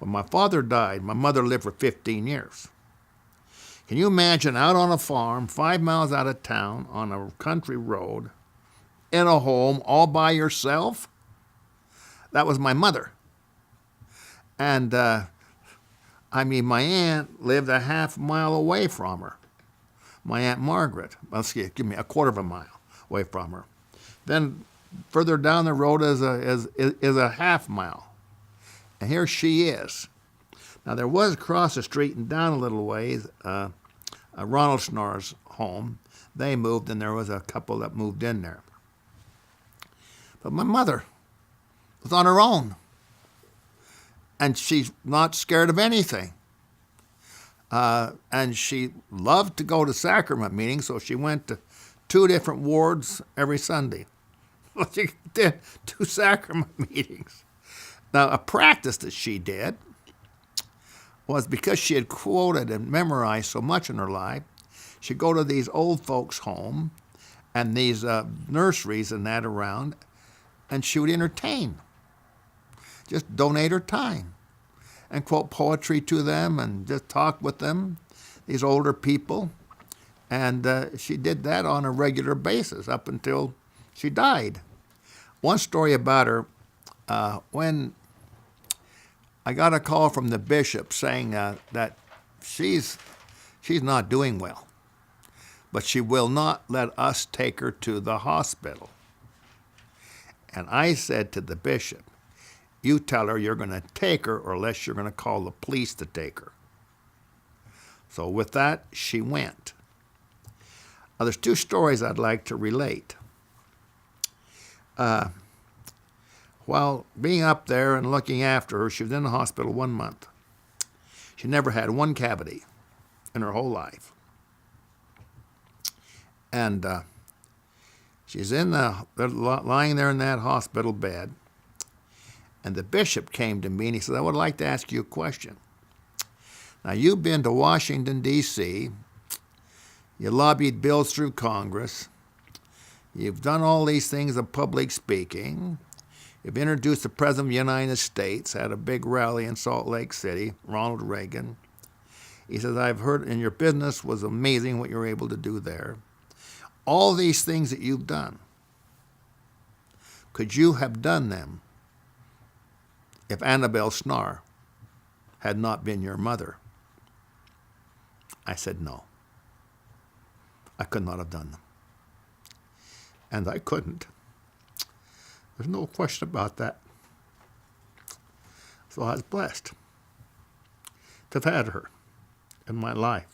When my father died, my mother lived for 15 years. Can you imagine out on a farm, 5 miles out of town, on a country road, in a home, all by yourself? That was my mother. And, my aunt lived a half mile away from her. My Aunt Margaret, give me a quarter of a mile away from her. Then further down the road is a half mile. And here she is. Now, there was across the street and down a little ways Ronald Snarr's home. They moved, and there was a couple that moved in there. But my mother was on her own, and she's not scared of anything. And she loved to go to sacrament meetings, so she went to 2 different wards every Sunday. She did 2 sacrament meetings. Now, a practice that she did was because she had quoted and memorized so much in her life, she'd go to these old folks' home and these nurseries and that around, and she would entertain. Just donate her time and quote poetry to them and just talk with them, these older people. And she did that on a regular basis up until she died. One story about her, when I got a call from the bishop saying that she's not doing well, but she will not let us take her to the hospital. And I said to the bishop, you tell her you're going to take her or else you're going to call the police to take her. So with that, she went. Now, there's 2 stories I'd like to relate. While being up there and looking after her, she was in the hospital 1 month. She never had one cavity in her whole life. And she's lying there in that hospital bed. And the bishop came to me and he said, I would like to ask you a question. Now, you've been to Washington, D.C., you lobbied bills through Congress, you've done all these things of public speaking, you've introduced the President of the United States, had a big rally in Salt Lake City, Ronald Reagan. He says, I've heard, and your business was amazing what you were able to do there. All these things that you've done, could you have done them if Annabelle Snarr had not been your mother? I said, no. I could not have done them. And I couldn't. There's no question about that. So I was blessed to have had her in my life.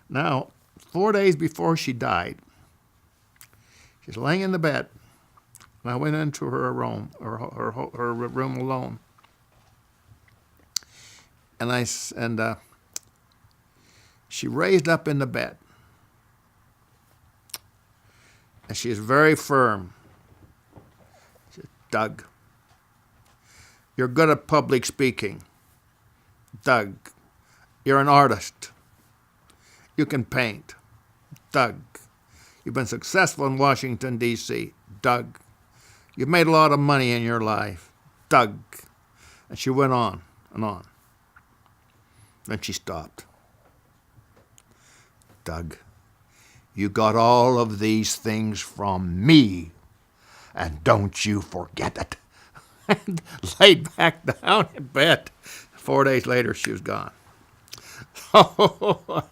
Now, 4 days before she died, she's laying in the bed, and I went into her room, her room alone. And she raised up in the bed. And she is very firm. She said, Doug, you're good at public speaking. Doug, you're an artist. You can paint. Doug, you've been successful in Washington, D.C. Doug, you've made a lot of money in your life. Doug. And she went on and on. Then she stopped. Doug, you got all of these things from me, and don't you forget it. And laid back down in bed. 4 days later, she was gone. So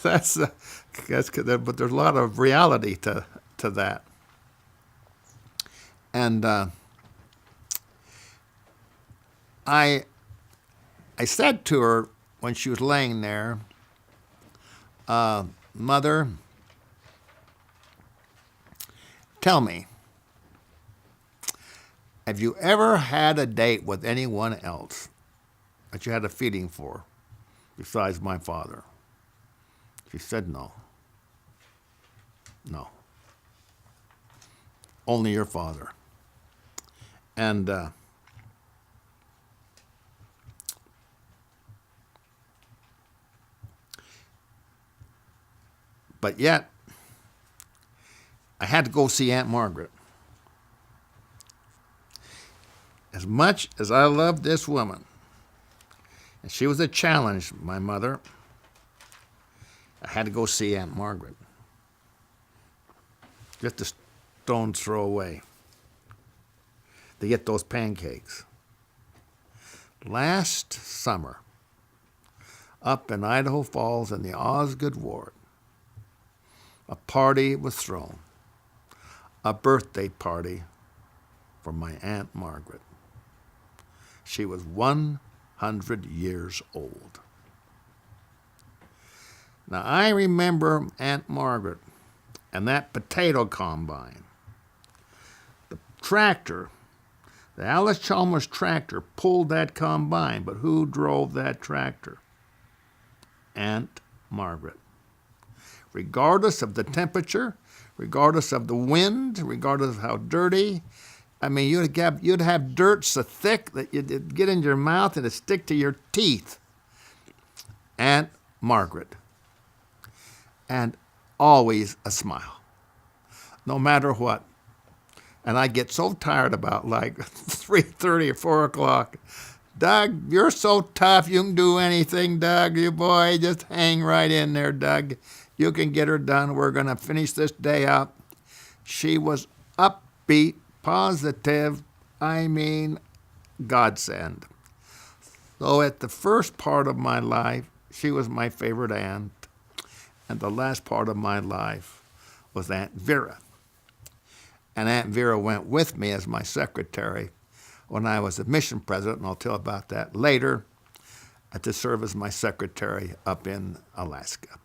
that's but there's a lot of reality to that. And I said to her when she was laying there, Mother, tell me, have you ever had a date with anyone else that you had a feeling for besides my father? She said no. No. Only your father. And but yet, I had to go see Aunt Margaret. as much as I loved this woman, and she was a challenge, my mother, I had to go see Aunt Margaret. Just a stone's throw away to get those pancakes. Last summer, up in Idaho Falls in the Osgood Ward, a party was thrown, a birthday party for my Aunt Margaret. She was 100 years old. Now, I remember Aunt Margaret and that potato combine. The tractor, the Alice Chalmers tractor, pulled that combine, but who drove that tractor? Aunt Margaret. Regardless of the temperature, regardless of the wind, regardless of how dirty, I mean, you'd have dirt so thick that it'd get in your mouth and it'd stick to your teeth. Aunt Margaret. And always a smile, no matter what. And I get so tired about like 3:30 or 4 o'clock. Doug, you're so tough. You can do anything, Doug. You boy, just hang right in there, Doug. You can get her done. We're going to finish this day up. She was upbeat, positive, I mean, godsend. So at the first part of my life, she was my favorite aunt. And the last part of my life was Aunt Vera. And Aunt Vera went with me as my secretary when I was a mission president, and I'll tell about that later, to serve as my secretary up in Alaska.